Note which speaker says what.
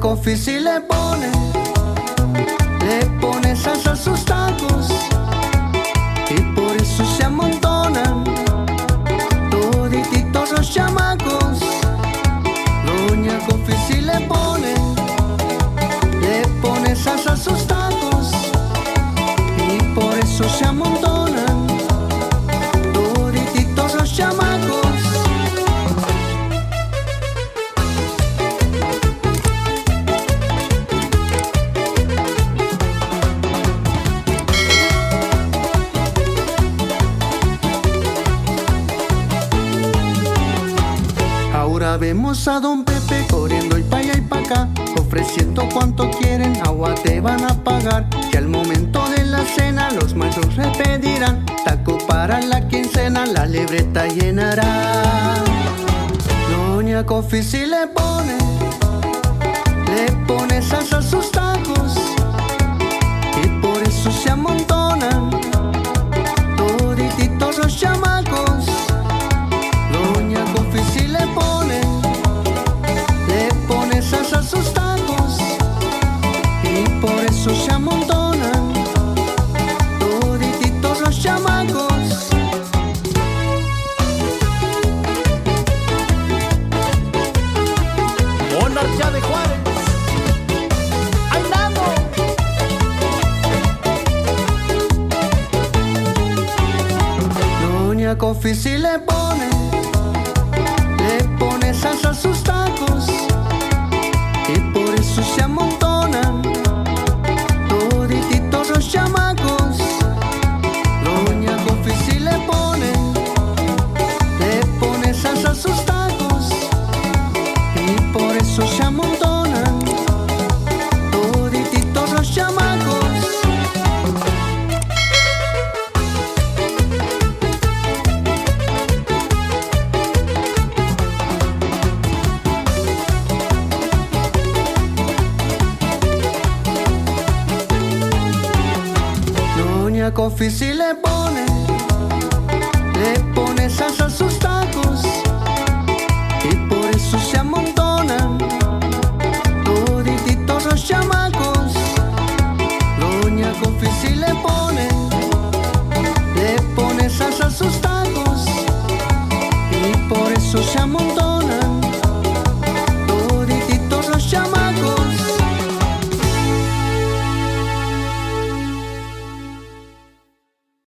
Speaker 1: Coffee si le pone salsa a sus tacos y por eso se amontonan todititos los chamacos. Doña Coffee si le pone salsa a sus tacos y por eso se amontonan todititos los chamacos. Ahora vemos a Don Pepe corriendo y pa' allá y pa' acá, ofreciendo cuanto quieren, agua te van a pagar. Que al momento de la cena los maestros repetirán taco para la quincena, la libreta llenará. Doña Coffee si le pone salsa a sus tacos y por eso se amontonan todititos los chamacos. Doña Coffee si le pone salsa a sus tacos y por eso se amontonan todititos los chamacos.
Speaker 2: Monarquía de Juárez, ¡andamos!
Speaker 1: Doña Coffee si le pone salsa a sus tacos y por eso se amontonan todititos los chamacos. Doña Coffee si le pone salsa a sus tacos y por eso se amontonan todititos los chamacos. Doña Coffee si le pone salsa a sus tacos y por eso se amontonan todititos los chamacos. Doña Coffee si le pone salsa a sus tacos y por eso se amontonan